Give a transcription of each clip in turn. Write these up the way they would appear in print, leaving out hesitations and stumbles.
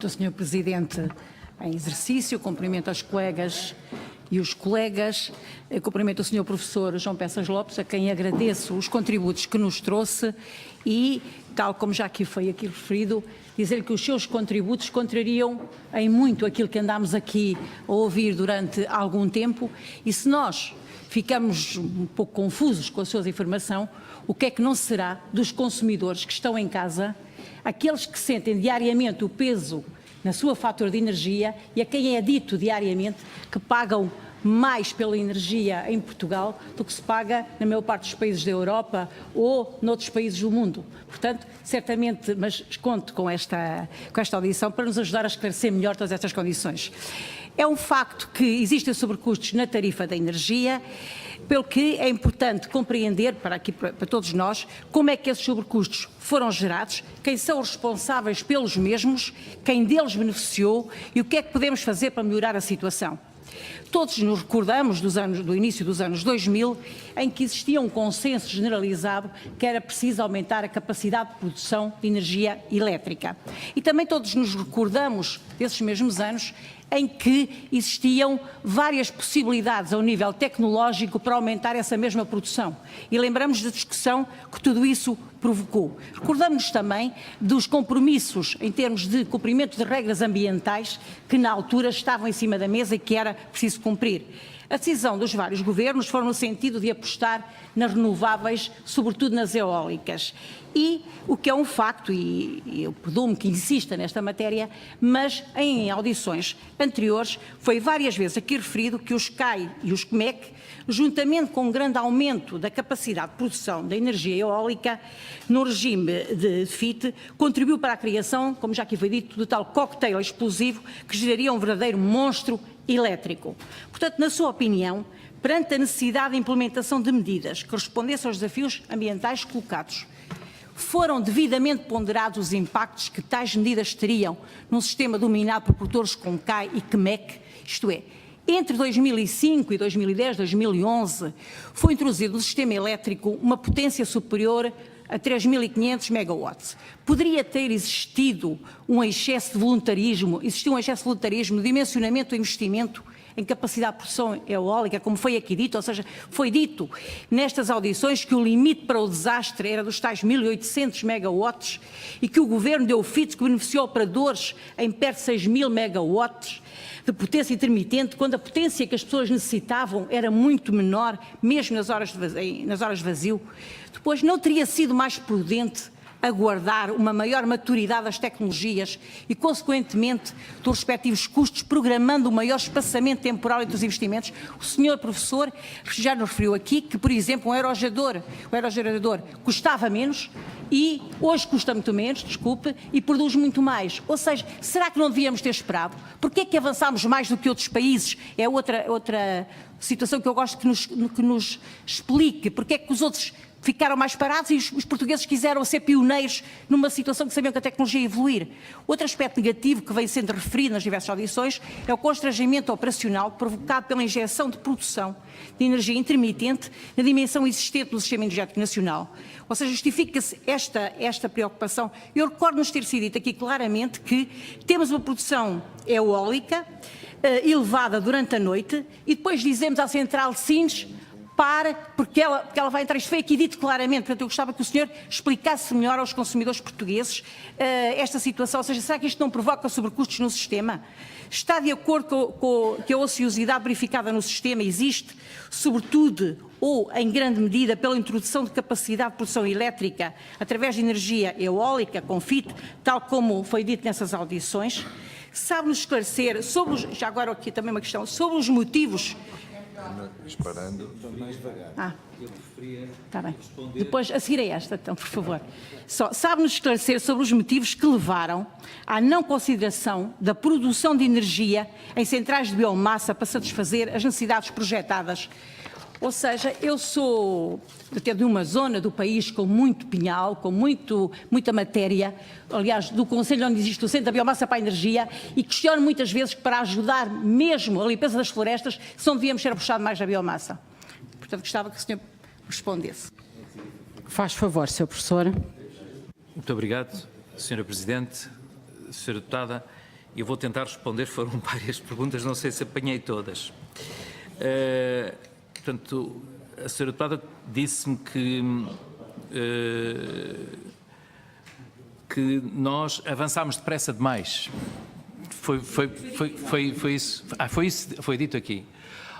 do Sr. Presidente em exercício, cumprimento aos colegas e os colegas, cumprimento o Sr. Professor João Peças Lopes, a quem agradeço os contributos que nos trouxe e, tal como já aqui foi referido, dizer-lhe que os seus contributos contrariam em muito aquilo que andámos aqui a ouvir durante algum tempo e se nós ficamos um pouco confusos com a sua informação, o que é que não será dos consumidores que estão em casa, aqueles que sentem diariamente o peso na sua fatura de energia e a quem é dito diariamente que pagam mais pela energia em Portugal do que se paga na maior parte dos países da Europa ou noutros países do mundo. Portanto, certamente, mas conto com esta audição para nos ajudar a esclarecer melhor todas estas condições. É um facto que existem sobrecustos na tarifa da energia, pelo que é importante compreender, para todos nós, como é que esses sobrecustos foram gerados, quem são os responsáveis pelos mesmos, quem deles beneficiou e o que é que podemos fazer para melhorar a situação. Todos nos recordamos do início dos anos 2000, em que existia um consenso generalizado que era preciso aumentar a capacidade de produção de energia elétrica. E também todos nos recordamos desses mesmos anos em que existiam várias possibilidades ao nível tecnológico para aumentar essa mesma produção. E lembramos da discussão que tudo isso provocou. Recordamos também dos compromissos em termos de cumprimento de regras ambientais que na altura estavam em cima da mesa e que era preciso cumprir. A decisão dos vários governos foi no sentido de apostar nas renováveis, sobretudo nas eólicas. E o que é um facto, e eu perdoo-me que insista nesta matéria, mas em audições anteriores foi várias vezes aqui referido que os CAI e os CMEC, juntamente com um grande aumento da capacidade de produção da energia eólica no regime de FIT, contribuiu para a criação, como já aqui foi dito, do tal cocktail explosivo que geraria um verdadeiro monstro elétrico. Portanto, na sua opinião, perante a necessidade de implementação de medidas que respondessem aos desafios ambientais colocados, foram devidamente ponderados os impactos que tais medidas teriam num sistema dominado por produtores com CAI e CMEC, isto é, entre 2005 e 2010, 2011, foi introduzido no sistema elétrico uma potência superior a 3.500 megawatts. Poderia ter existido um excesso de voluntarismo, no dimensionamento do investimento em capacidade de produção eólica, como foi aqui dito, ou seja, foi dito nestas audições que o limite para o desastre era dos tais 1.800 megawatts e que o Governo deu FIT que beneficiou operadores em perto de 6.000 megawatts de potência intermitente, quando a potência que as pessoas necessitavam era muito menor, mesmo nas horas de vazio. Depois, não teria sido mais prudente aguardar uma maior maturidade das tecnologias e, consequentemente, dos respectivos custos, programando um maior espaçamento temporal entre os investimentos? O senhor professor já nos referiu aqui que, por exemplo, o aerogerador custava menos e hoje custa muito menos, desculpe, e produz muito mais. Ou seja, será que não devíamos ter esperado? Porquê é que avançámos mais do que outros países? É outra situação que eu gosto que nos explique. Porquê é que os outros ficaram mais parados e os portugueses quiseram ser pioneiros numa situação que sabiam que a tecnologia ia evoluir. Outro aspecto negativo que vem sendo referido nas diversas audições é o constrangimento operacional provocado pela injeção de produção de energia intermitente na dimensão existente do Sistema Energético Nacional. Ou seja, justifica-se esta preocupação. Eu recordo-nos ter sido dito aqui claramente que temos uma produção eólica elevada durante a noite e depois dizemos à central de Sines porque ela vai entrar. Isto foi aqui dito claramente, portanto eu gostava que o senhor explicasse melhor aos consumidores portugueses esta situação, ou seja, será que isto não provoca sobrecustos no sistema? Está de acordo com que a ociosidade verificada no sistema existe, sobretudo ou em grande medida pela introdução de capacidade de produção elétrica através de energia eólica, com FIT, tal como foi dito nessas audições? Sabe-nos esclarecer sobre já agora aqui também uma questão, sobre os motivos. Esperando. Está bem. Depois, a seguir a esta, então, por favor. Sabe-nos esclarecer sobre os motivos que levaram à não consideração da produção de energia em centrais de biomassa para satisfazer as necessidades projetadas? Ou seja, eu sou até de uma zona do país com muito pinhal, com muita matéria, aliás, do concelho onde existe o Centro da Biomassa para a Energia, e questiono muitas vezes que para ajudar mesmo a limpeza das florestas, se não devíamos ter puxado mais a biomassa. Portanto, gostava que o senhor respondesse. Faz favor, Sr. Professor. Muito obrigado, Sra. Presidente, Sra. Deputada. Eu vou tentar responder, foram várias perguntas, não sei se apanhei todas. Portanto, a senhora deputada disse-me que nós avançámos depressa demais. Foi isso? Foi isso, foi dito aqui.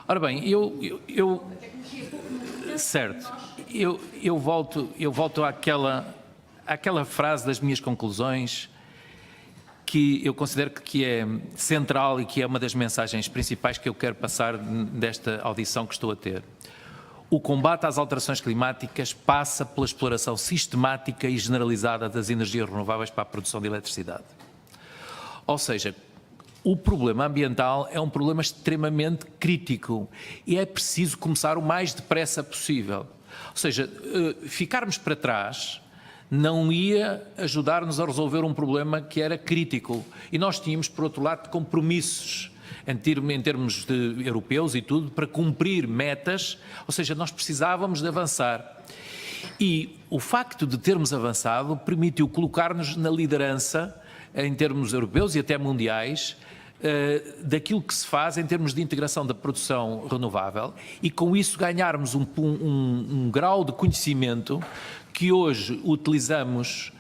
Ora bem, certo, eu volto àquela frase das minhas conclusões que eu considero que é central e que é uma das mensagens principais que eu quero passar desta audição que estou a ter. O combate às alterações climáticas passa pela exploração sistemática e generalizada das energias renováveis para a produção de eletricidade. Ou seja, o problema ambiental é um problema extremamente crítico e é preciso começar o mais depressa possível. Ou seja, ficarmos para trás não ia ajudar-nos a resolver um problema que era crítico. E nós tínhamos, por outro lado, compromissos em termos de europeus e tudo, para cumprir metas, ou seja, nós precisávamos de avançar. E o facto de termos avançado permitiu colocar-nos na liderança, em termos europeus e até mundiais, daquilo que se faz em termos de integração da produção renovável e com isso ganharmos um grau de conhecimento que hoje utilizamos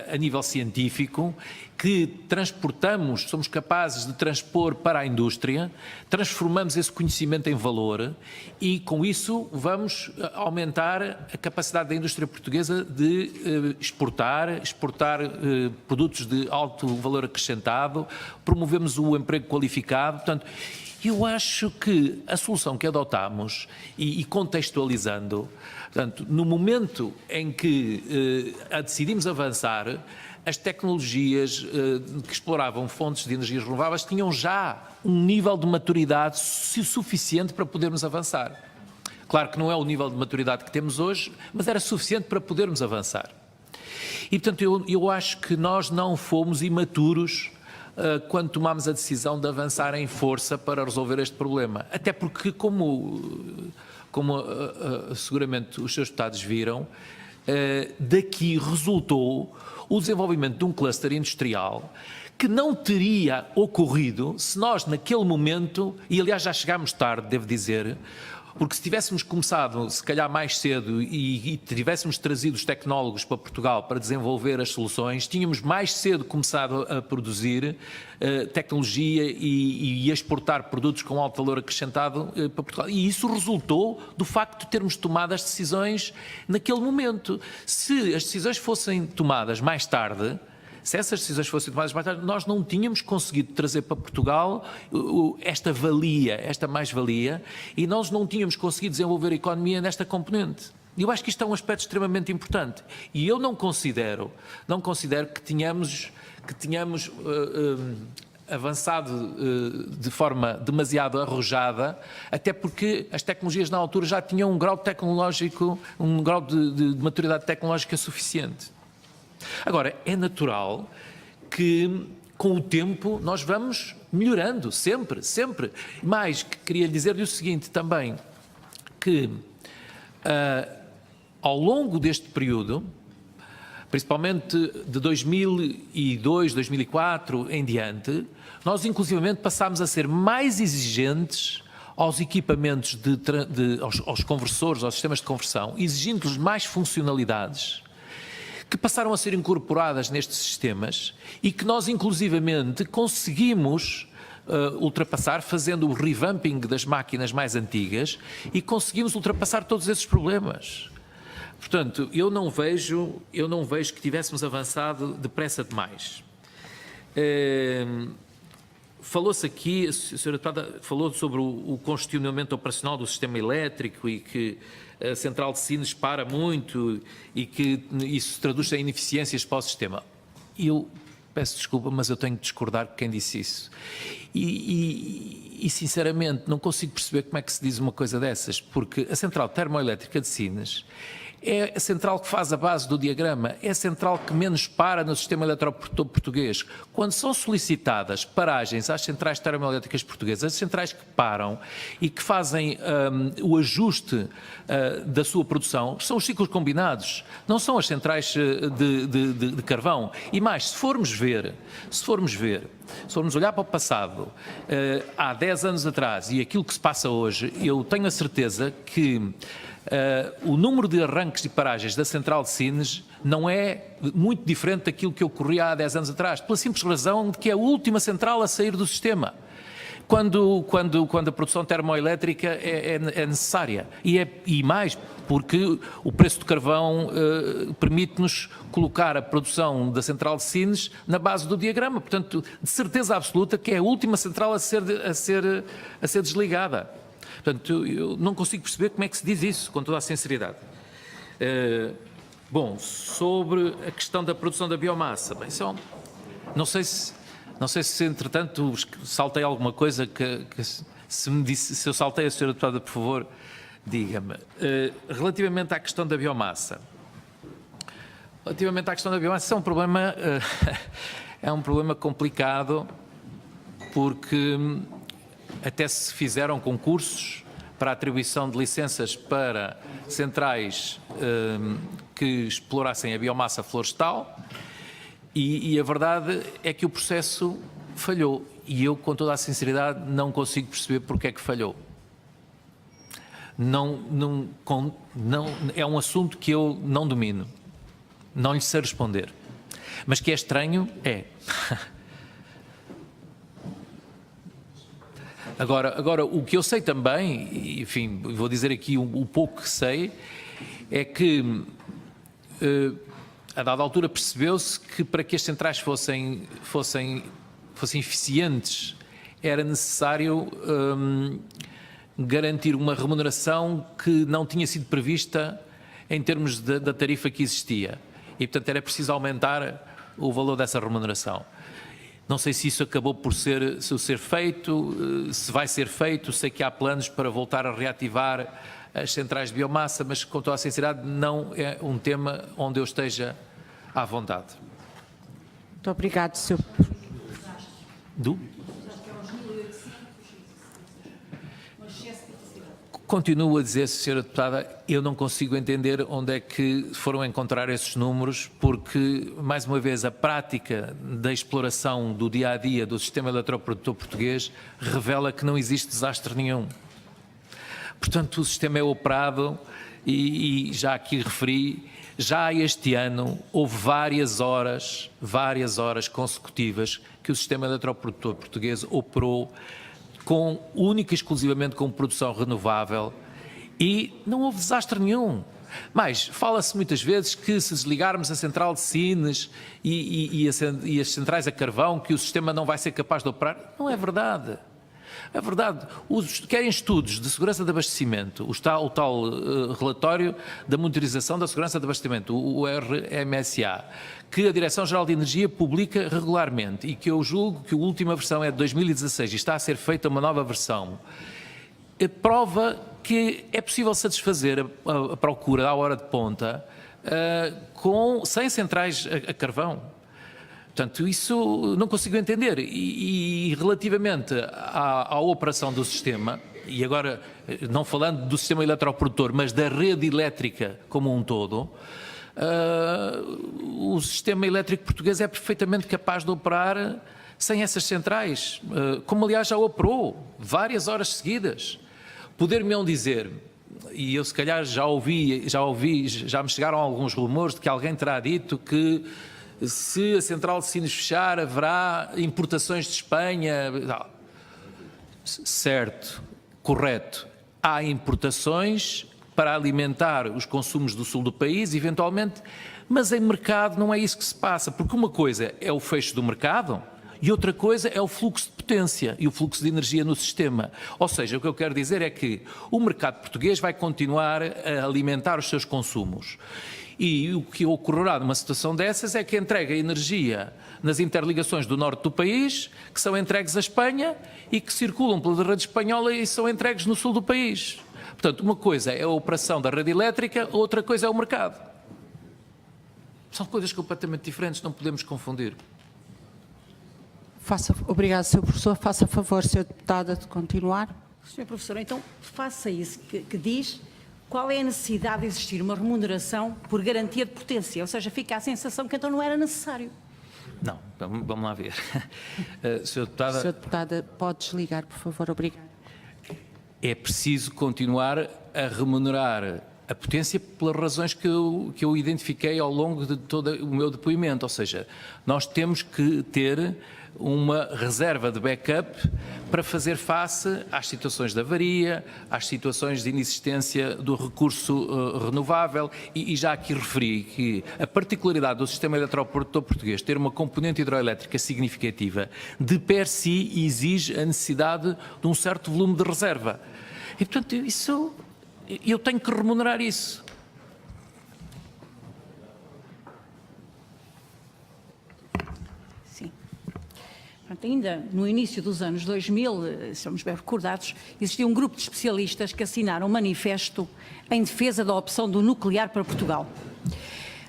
a nível científico, que transportamos, somos capazes de transpor para a indústria, transformamos esse conhecimento em valor e com isso vamos aumentar a capacidade da indústria portuguesa de exportar produtos de alto valor acrescentado, promovemos o emprego qualificado, portanto, eu acho que a solução que adotámos e contextualizando, portanto, no momento em que decidimos avançar, as tecnologias que exploravam fontes de energias renováveis tinham já um nível de maturidade suficiente para podermos avançar. Claro que não é o nível de maturidade que temos hoje, mas era suficiente para podermos avançar. E, portanto, eu acho que nós não fomos imaturos quando tomámos a decisão de avançar em força para resolver este problema. Até porque, como seguramente os seus deputados viram, daqui resultou o desenvolvimento de um cluster industrial que não teria ocorrido se nós, naquele momento, e aliás já chegámos tarde, devo dizer, porque se tivéssemos começado, se calhar mais cedo, e tivéssemos trazido os tecnólogos para Portugal para desenvolver as soluções, tínhamos mais cedo começado a produzir tecnologia e a exportar produtos com alto valor acrescentado para Portugal. E isso resultou do facto de termos tomado as decisões naquele momento. Se as decisões fossem tomadas mais tarde, se essas decisões fossem tomadas mais tarde, nós não tínhamos conseguido trazer para Portugal esta valia, esta mais-valia, e nós não tínhamos conseguido desenvolver a economia nesta componente. Eu acho que isto é um aspecto extremamente importante. E eu não considero que tínhamos avançado de forma demasiado arrojada, até porque as tecnologias na altura já tinham um grau tecnológico, um grau de maturidade tecnológica suficiente. Agora, é natural que com o tempo nós vamos melhorando, sempre. Mas queria dizer-lhe o seguinte também, que ao longo deste período, principalmente de 2002, 2004 em diante, nós inclusivamente passámos a ser mais exigentes aos equipamentos, aos conversores, aos sistemas de conversão, exigindo-lhes mais funcionalidades, que passaram a ser incorporadas nestes sistemas e que nós inclusivamente conseguimos ultrapassar, fazendo o revamping das máquinas mais antigas, e conseguimos ultrapassar todos esses problemas. Portanto, eu não vejo que tivéssemos avançado depressa demais. Falou-se aqui, a senhora deputada falou sobre o congestionamento operacional do sistema elétrico e que a central de Sines para muito e que isso se traduz em ineficiências para o sistema. Eu peço desculpa, mas eu tenho de discordar de quem disse isso. E sinceramente não consigo perceber como é que se diz uma coisa dessas, porque a central termoelétrica de Sines é a central que faz a base do diagrama, é a central que menos para no sistema eletroportuguês. Quando são solicitadas paragens às centrais termoelétricas portuguesas, as centrais que param e que fazem o ajuste da sua produção, são os ciclos combinados, não são as centrais de carvão. E mais, se formos ver se formos olhar para o passado, há 10 anos atrás, e aquilo que se passa hoje, eu tenho a certeza que o número de arranques e paragens da central de Sines não é muito diferente daquilo que ocorria há 10 anos atrás, pela simples razão de que é a última central a sair do sistema. Quando a produção termoelétrica é necessária. E mais, porque o preço do carvão permite-nos colocar a produção da central de Sines na base do diagrama. Portanto, de certeza absoluta que é a última central a ser desligada. Portanto, eu não consigo perceber como é que se diz isso, com toda a sinceridade. Bom, sobre a questão da produção da biomassa, bem, não sei se entretanto saltei alguma coisa se eu saltei, a senhora deputada, por favor, diga-me. Relativamente à questão da biomassa. Isso é um problema complicado, porque até se fizeram concursos para a atribuição de licenças para centrais que explorassem a biomassa florestal, e a verdade é que o processo falhou. E eu, com toda a sinceridade, não consigo perceber porque é que falhou. É um assunto que eu não domino. Não lhe sei responder. Mas que é estranho, é. Agora, o que eu sei também, enfim, vou dizer aqui o pouco que sei, é que a dada altura percebeu-se que para que as centrais fossem eficientes era necessário garantir uma remuneração que não tinha sido prevista em termos da tarifa que existia. E, portanto, era preciso aumentar o valor dessa remuneração. Não sei se isso acabou por ser feito, se vai ser feito. Sei que há planos para voltar a reativar as centrais de biomassa, mas, com toda a sinceridade, não é um tema onde eu esteja à vontade. Muito obrigado, Sr. Continuo a dizer, Sra. Deputada, eu não consigo entender onde é que foram encontrar esses números, porque, mais uma vez, a prática da exploração do dia-a-dia do sistema eletroprodutor português revela que não existe desastre nenhum. Portanto, o sistema é operado e já aqui referi, já este ano houve várias horas consecutivas que o sistema eletroprodutor português operou única e exclusivamente com produção renovável, e não houve desastre nenhum. Mas fala-se muitas vezes que, se desligarmos a central de Sines e as centrais a carvão, que o sistema não vai ser capaz de operar. Não é verdade. É verdade. Querem estudos de segurança de abastecimento, o tal relatório da monitorização da segurança de abastecimento, o RMSA, que a Direção-Geral de Energia publica regularmente, e que eu julgo que a última versão é de 2016 e está a ser feita uma nova versão, prova que é possível satisfazer a procura à hora de ponta sem centrais a carvão. Portanto, isso não consigo entender. E relativamente à operação do sistema, e agora não falando do sistema eletroprodutor, mas da rede elétrica como um todo, o sistema elétrico português é perfeitamente capaz de operar sem essas centrais, como aliás já operou várias horas seguidas. Poder-me-ão dizer, e eu se calhar já me chegaram alguns rumores de que alguém terá dito que, se a central de Sines fechar, haverá importações de Espanha. Certo, correto. Há importações para alimentar os consumos do sul do país, eventualmente, mas em mercado não é isso que se passa, porque uma coisa é o fecho do mercado e outra coisa é o fluxo de potência e o fluxo de energia no sistema. Ou seja, o que eu quero dizer é que o mercado português vai continuar a alimentar os seus consumos. E o que ocorrerá numa situação dessas é que entrega energia nas interligações do norte do país, que são entregues à Espanha e que circulam pela rede espanhola e são entregues no sul do país. Portanto, uma coisa é a operação da rede elétrica, outra coisa é o mercado. São coisas completamente diferentes, não podemos confundir. Obrigado, Sr. Professor. Faça favor, Sra. Deputada, de continuar. Sr. Professor, então faça isso que diz. Qual é a necessidade de existir uma remuneração por garantia de potência? Ou seja, fica a sensação que então não era necessário. Não. vamos lá ver. Sra. Deputada, Sra. Deputada, pode desligar, por favor. Obrigada. é preciso continuar a remunerar a potência pelas razões que eu identifiquei ao longo de todo o meu depoimento, ou seja, nós temos que ter uma reserva de backup para fazer face às situações de avaria, às situações de inexistência do recurso renovável e já aqui referi que a particularidade do sistema eletroprodutor português ter uma componente hidroelétrica significativa de per si exige a necessidade de um certo volume de reserva. E portanto isso eu tenho que remunerar isso. Sim. Portanto, ainda no início dos anos 2000, estamos bem recordados, existia um grupo de especialistas que assinaram um manifesto em defesa da opção do nuclear para Portugal.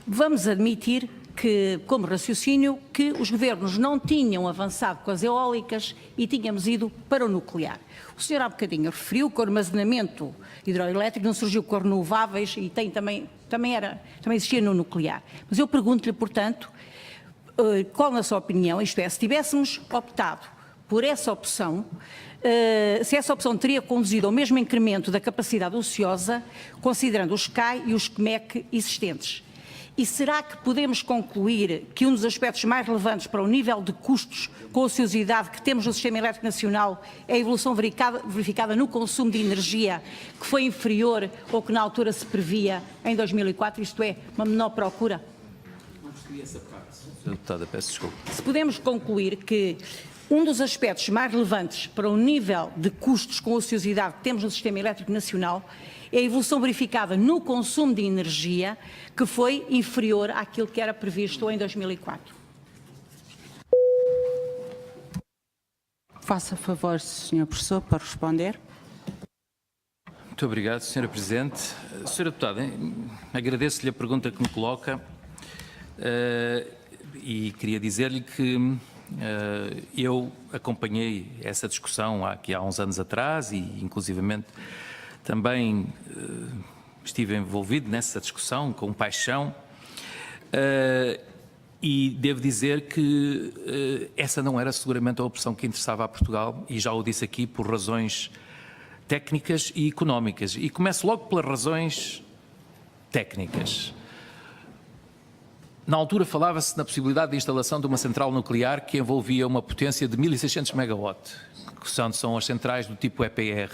Vamos admitir que, como raciocínio, que os governos não tinham avançado com as eólicas e tínhamos ido para o nuclear. O senhor há bocadinho referiu que o armazenamento hidroelétrico não surgiu com renováveis e também existia no nuclear. Mas eu pergunto-lhe, portanto, qual, na sua opinião, isto é, se tivéssemos optado por essa opção, se essa opção teria conduzido ao mesmo incremento da capacidade ociosa, considerando os CAI e os CMEC existentes? E será que podemos concluir que um dos aspectos mais relevantes para o nível de custos com ociosidade que temos no Sistema Elétrico Nacional é a evolução verificada no consumo de energia, que foi inferior ao que na altura se previa em 2004, isto é, uma menor procura? Não percebi essa parte. Sra. Deputada, peço desculpa. Se podemos concluir que um dos aspectos mais relevantes para o nível de custos com ociosidade que temos no Sistema Elétrico Nacional é a evolução verificada no consumo de energia, que foi inferior àquilo que era previsto em 2004. Faça favor, Sr. Professor, para responder. Muito obrigado, Sra. Presidente. Sra. Deputada, agradeço-lhe a pergunta que me coloca e queria dizer-lhe que eu acompanhei essa discussão aqui há uns anos atrás e, inclusivamente, também estive envolvido nessa discussão com paixão e devo dizer que essa não era seguramente a opção que interessava a Portugal e já o disse aqui por razões técnicas e económicas. E começo logo pelas razões técnicas. Na altura falava-se na possibilidade de instalação de uma central nuclear que envolvia uma potência de 1600 MW, que são as centrais do tipo EPR,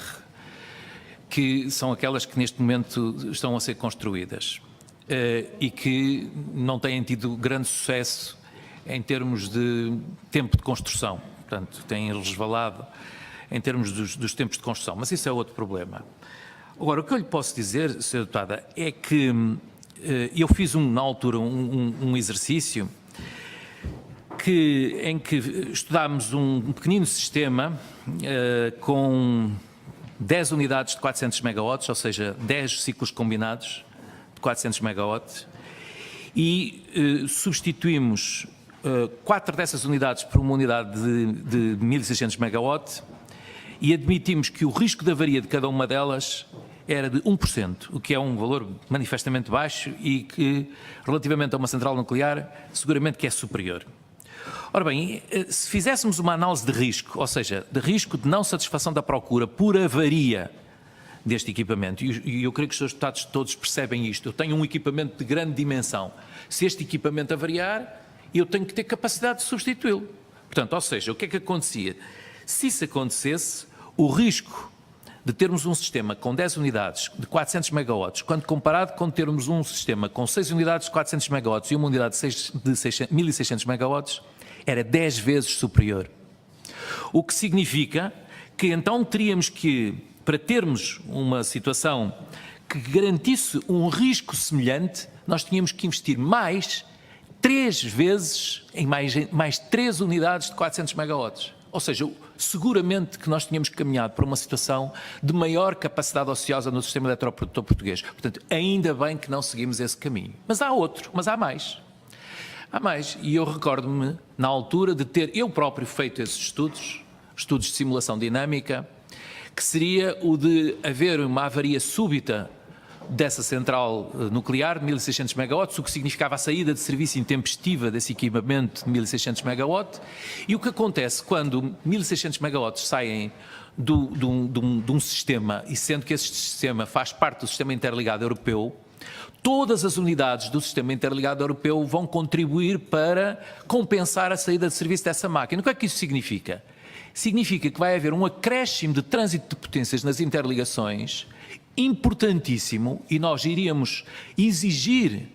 que são aquelas que neste momento estão a ser construídas e que não têm tido grande sucesso em termos de tempo de construção, portanto têm resvalado em termos dos tempos de construção, mas isso é outro problema. Agora, o que eu lhe posso dizer, Sra. Deputada, é que eu fiz na altura um exercício em que estudámos um pequenino sistema com 10 unidades de 400 MW, ou seja, 10 ciclos combinados de 400 MW, e substituímos 4 dessas unidades por uma unidade de 1600 MW e admitimos que o risco de avaria de cada uma delas era de 1%, o que é um valor manifestamente baixo e que, relativamente a uma central nuclear, seguramente que é superior. Ora bem, se fizéssemos uma análise de risco, ou seja, de risco de não satisfação da procura por avaria deste equipamento, e eu creio que os senhores deputados todos percebem isto, eu tenho um equipamento de grande dimensão, se este equipamento avariar, eu tenho que ter capacidade de substituí-lo. Portanto, ou seja, o que é que acontecia? Se isso acontecesse, o risco de termos um sistema com 10 unidades de 400 MW, quando comparado com termos um sistema com 6 unidades de 400 MW e uma unidade de 1600 MW, era 10 vezes superior. O que significa que então teríamos que, para termos uma situação que garantisse um risco semelhante, nós tínhamos que investir mais 3 vezes em mais 3 unidades de 400 MW. Ou seja, seguramente que nós tínhamos caminhado para uma situação de maior capacidade ociosa no sistema eletroprodutor português. Portanto, ainda bem que não seguimos esse caminho. Mas há outro, mas há mais. Há mais. E eu recordo-me, na altura, de ter eu próprio feito esses estudos de simulação dinâmica, que seria o de haver uma avaria súbita dessa central nuclear de 1.600 megawatts, o que significava a saída de serviço intempestiva desse equipamento de 1.600 megawatts. E o que acontece quando 1.600 megawatts saem de um sistema, e sendo que esse sistema faz parte do sistema interligado europeu, todas as unidades do sistema interligado europeu vão contribuir para compensar a saída de serviço dessa máquina. O que é que isso significa? Significa que vai haver um acréscimo de trânsito de potências nas interligações importantíssimo, e nós iríamos exigir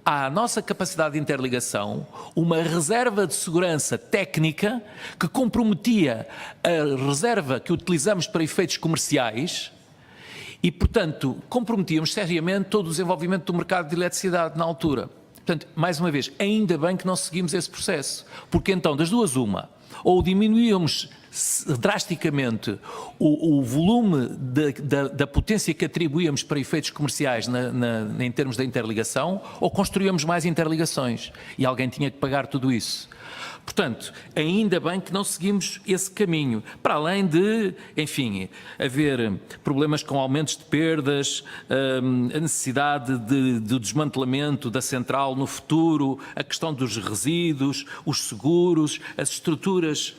à nossa capacidade de interligação uma reserva de segurança técnica que comprometia a reserva que utilizamos para efeitos comerciais e, portanto, comprometíamos seriamente todo o desenvolvimento do mercado de eletricidade na altura. Portanto, mais uma vez, ainda bem que não seguimos esse processo, porque então, das duas uma, ou diminuíamos drasticamente o volume da potência que atribuíamos para efeitos comerciais em termos da interligação, ou construíamos mais interligações, e alguém tinha que pagar tudo isso. Portanto, ainda bem que não seguimos esse caminho, para além de, enfim, haver problemas com aumentos de perdas, a necessidade do desmantelamento da central no futuro, a questão dos resíduos, os seguros, as estruturas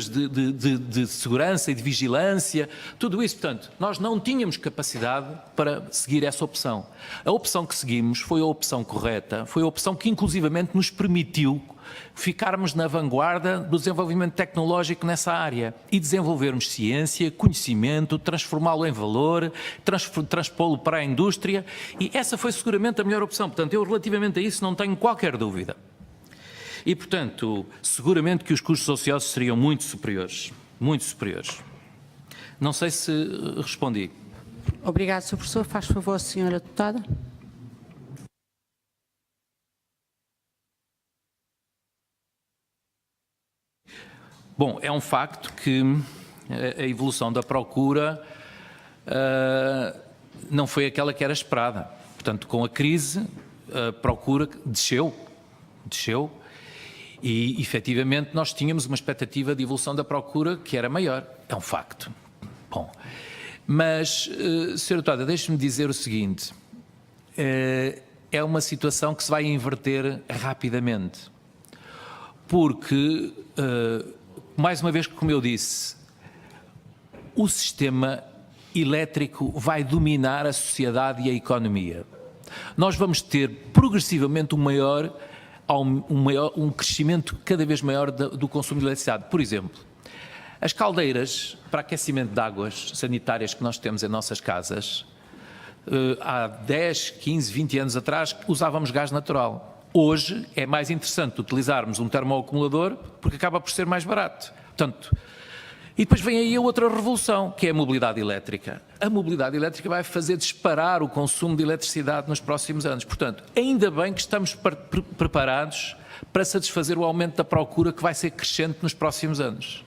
de segurança e de vigilância, tudo isso. Portanto, nós não tínhamos capacidade para seguir essa opção. A opção que seguimos foi a opção correta, foi a opção que inclusivamente nos permitiu ficarmos na vanguarda do desenvolvimento tecnológico nessa área e desenvolvermos ciência, conhecimento, transformá-lo em valor, transpô-lo para a indústria, e essa foi seguramente a melhor opção. Portanto, eu relativamente a isso não tenho qualquer dúvida. E, portanto, seguramente que os custos ociosos seriam muito superiores. Muito superiores. Não sei se respondi. Obrigado, Sr. Professor. Faz favor, Sra. Deputada. Bom, é um facto que a evolução da procura não foi aquela que era esperada. Portanto, com a crise, a procura desceu, e efetivamente nós tínhamos uma expectativa de evolução da procura que era maior. É um facto. Bom, mas, Sra. Deputada, deixe-me dizer o seguinte, é uma situação que se vai inverter rapidamente, porque, mais uma vez, como eu disse, o sistema elétrico vai dominar a sociedade e a economia. Nós vamos ter progressivamente um crescimento cada vez maior do consumo de eletricidade. Por exemplo, as caldeiras para aquecimento de águas sanitárias que nós temos em nossas casas, há 10, 15, 20 anos atrás, usávamos gás natural. Hoje é mais interessante utilizarmos um termoacumulador porque acaba por ser mais barato. Portanto, e depois vem aí a outra revolução, que é a mobilidade elétrica. A mobilidade elétrica vai fazer disparar o consumo de eletricidade nos próximos anos. Portanto, ainda bem que estamos preparados para satisfazer o aumento da procura que vai ser crescente nos próximos anos.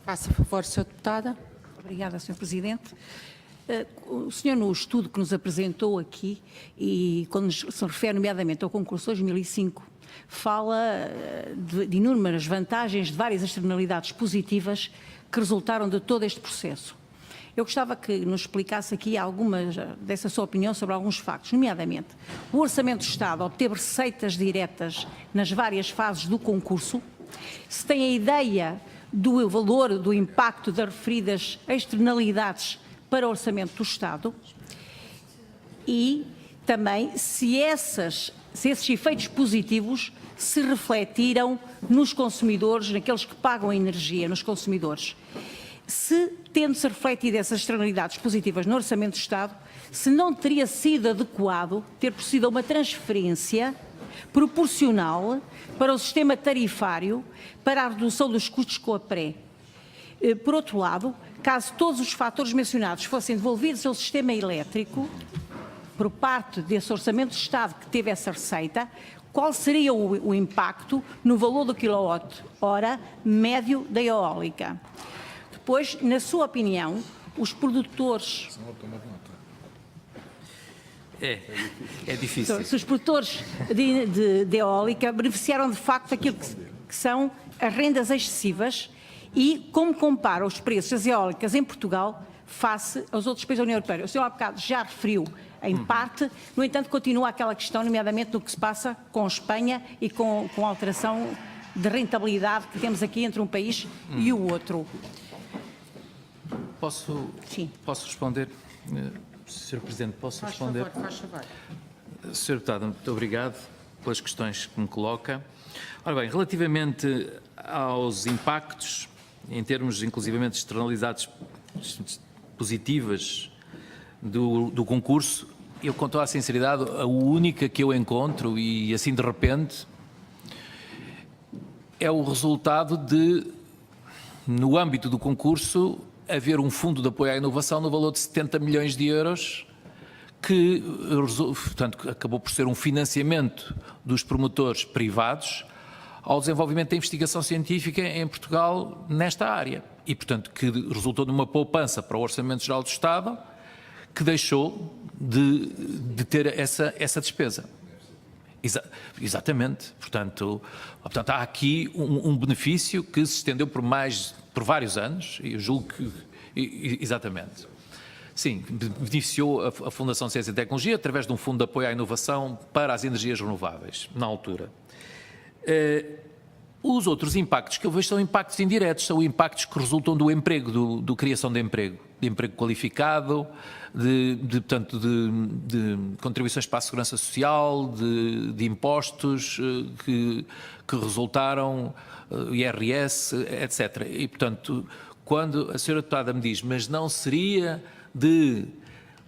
Faça favor, Sra. Deputada. Obrigada, Sr. Presidente. O senhor, no estudo que nos apresentou aqui, e quando se refere nomeadamente ao concurso 2005, fala de inúmeras vantagens, de várias externalidades positivas que resultaram de todo este processo. Eu gostava que nos explicasse aqui algumas dessa sua opinião sobre alguns factos, nomeadamente o Orçamento do Estado obteve receitas diretas nas várias fases do concurso, se tem a ideia do valor, do impacto das referidas externalidades para o Orçamento do Estado, e também se esses efeitos positivos se refletiram nos consumidores, naqueles que pagam a energia, nos consumidores. Se, tendo-se refletido essas externalidades positivas no Orçamento do Estado, se não teria sido adequado ter possível uma transferência proporcional para o sistema tarifário para a redução dos custos com a pré. Por outro lado, caso todos os fatores mencionados fossem devolvidos ao sistema elétrico, por parte desse Orçamento de Estado que teve essa receita, qual seria o impacto no valor do quilowatt-hora médio da eólica? Depois, na sua opinião, os produtores... É difícil. Se os produtores de eólica beneficiaram de facto daquilo que são as rendas excessivas, E como compara os preços das eólicas em Portugal face aos outros países da União Europeia? O senhor há bocado já referiu em parte, no entanto continua aquela questão, nomeadamente no que se passa com Espanha e com a alteração de rentabilidade que temos aqui entre um país e o outro. Posso responder? Sr. Presidente, posso responder? Faz favor. Sr. Deputado, muito obrigado pelas questões que me coloca. Ora bem, relativamente aos impactos, em termos inclusivamente de externalidades positivas do concurso, eu, com toda a sinceridade, a única que eu encontro, e assim de repente, é o resultado de, no âmbito do concurso, haver um fundo de apoio à inovação no valor de 70 milhões de euros, que, portanto, acabou por ser um financiamento dos promotores privados ao desenvolvimento da investigação científica em Portugal nesta área. E, portanto, que resultou numa poupança para o Orçamento Geral do Estado, que deixou de ter essa despesa. Exatamente. Portanto, há aqui um benefício que se estendeu por vários anos, e eu julgo que, exatamente. Sim, beneficiou a Fundação Ciência e Tecnologia através de um fundo de apoio à inovação para as energias renováveis, na altura. Os outros impactos que eu vejo são impactos indiretos, são impactos que resultam do emprego, da criação de emprego qualificado, portanto, de contribuições para a segurança social, de impostos que resultaram, IRS, etc. E, portanto, quando a senhora deputada me diz, mas não seria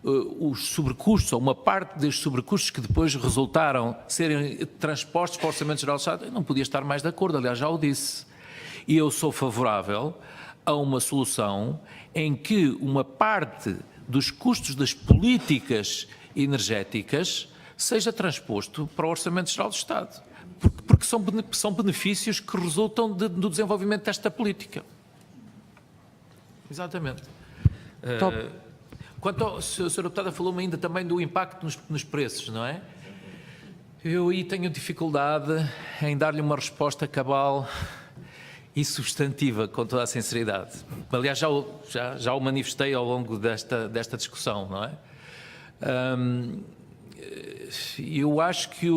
os sobrecustos, ou uma parte dos sobrecustos que depois resultaram serem transpostos para o Orçamento Geral do Estado, eu não podia estar mais de acordo, aliás, já o disse. E eu sou favorável a uma solução em que uma parte dos custos das políticas energéticas seja transposto para o Orçamento Geral do Estado, porque são benefícios que resultam do desenvolvimento desta política. Exatamente. Quanto ao, a senhora deputada falou-me ainda também do impacto nos preços, não é? Eu aí tenho dificuldade em dar-lhe uma resposta cabal e substantiva, com toda a sinceridade. Aliás, já o manifestei ao longo desta discussão, não é? Eu acho que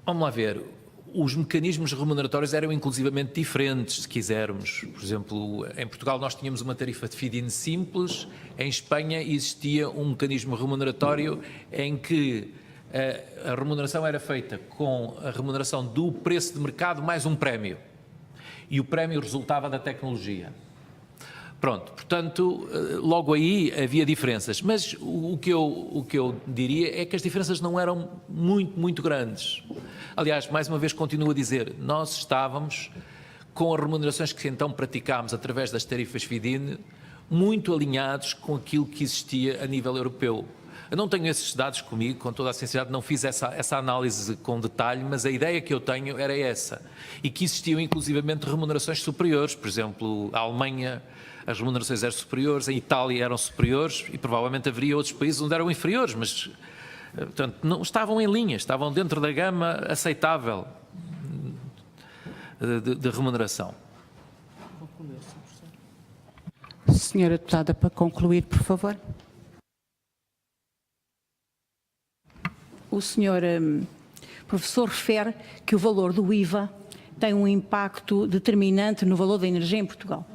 vamos lá ver. Os mecanismos remuneratórios eram inclusivamente diferentes, se quisermos. Por exemplo, em Portugal nós tínhamos uma tarifa de feed-in simples, em Espanha existia um mecanismo remuneratório em que a remuneração era feita com a remuneração do preço de mercado mais um prémio. E o prémio resultava da tecnologia. Pronto, portanto, logo aí havia diferenças, mas o que eu diria é que as diferenças não eram muito grandes. Aliás, mais uma vez continuo a dizer, nós estávamos com as remunerações que então praticámos através das tarifas feed-in muito alinhados com aquilo que existia a nível europeu. Eu não tenho esses dados comigo, com toda a sinceridade, não fiz essa análise com detalhe, mas a ideia que eu tenho era essa. E que existiam inclusivamente remunerações superiores, por exemplo, a Alemanha, as remunerações eram superiores, a Itália eram superiores e provavelmente haveria outros países onde eram inferiores, mas, portanto, não estavam em linha, estavam dentro da gama aceitável de remuneração. Senhora deputada, para concluir, por favor. O senhor professor refere que o valor do IVA tem um impacto determinante no valor da energia em Portugal.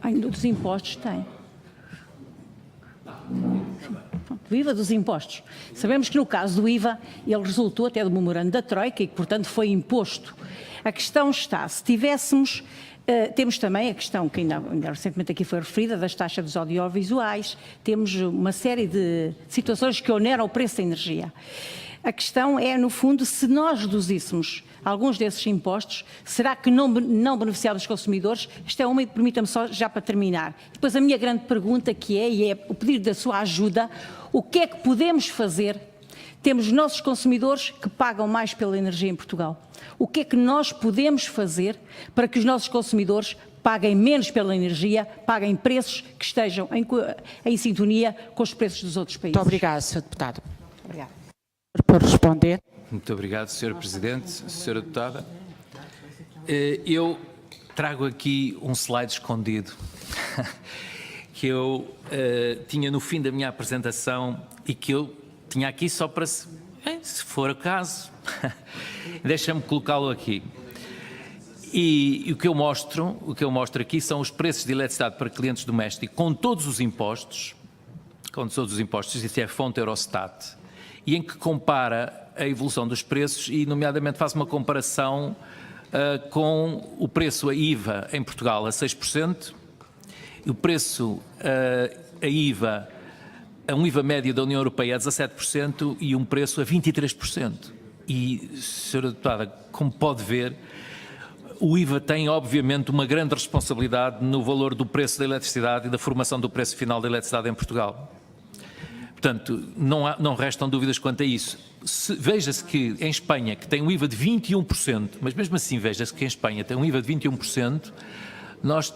Ainda dos impostos tem. O IVA dos impostos. Sabemos que no caso do IVA ele resultou até do memorando da Troika e que, portanto, foi imposto. A questão está, se tivéssemos... temos também a questão que ainda recentemente aqui foi referida das taxas dos audiovisuais, temos uma série de situações que oneram o preço da energia. A questão é, no fundo, se nós reduzíssemos alguns desses impostos, será que não beneficiava os consumidores? Isto é uma, e permita-me só já para terminar. Depois a minha grande pergunta e é o pedido da sua ajuda, o que é que podemos fazer? Temos nossos consumidores que pagam mais pela energia em Portugal. O que é que nós podemos fazer para que os nossos consumidores paguem menos pela energia, paguem preços que estejam em sintonia com os preços dos outros países? Muito obrigada, Sr. Deputado. Obrigada. Por responder. Muito obrigado, Sr. Presidente, Sra. Deputada. Eu trago aqui um slide escondido que eu tinha no fim da minha apresentação e que eu tinha aqui só para, se for o caso, deixa-me colocá-lo aqui. E o que eu mostro aqui são os preços de eletricidade para clientes domésticos com todos os impostos, isso é a fonte Eurostat, e em que compara a evolução dos preços e, nomeadamente, faz uma comparação com o preço a IVA em Portugal a 6%, e o preço a IVA, um IVA médio da União Europeia a 17% e um preço a 23%. E, Sra. Deputada, como pode ver, o IVA tem, obviamente, uma grande responsabilidade no valor do preço da eletricidade e da formação do preço final da eletricidade em Portugal. Portanto, não restam dúvidas quanto a isso. Veja-se que em Espanha, que tem um IVA de 21%, mas mesmo assim veja-se que em Espanha tem um IVA de 21%, nós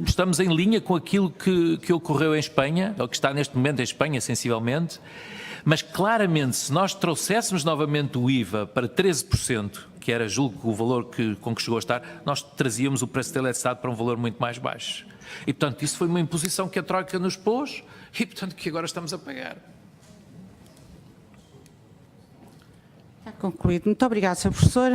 estamos em linha com aquilo que ocorreu em Espanha, ou que está neste momento em Espanha, sensivelmente, mas claramente, se nós trouxéssemos novamente o IVA para 13%, que era, julgo, o valor com que chegou a estar, nós trazíamos o preço da eletricidade para um valor muito mais baixo. E, portanto, isso foi uma imposição que a Troika nos pôs e, portanto, que agora estamos a pagar. Está concluído. Muito obrigada, Sr. Professor.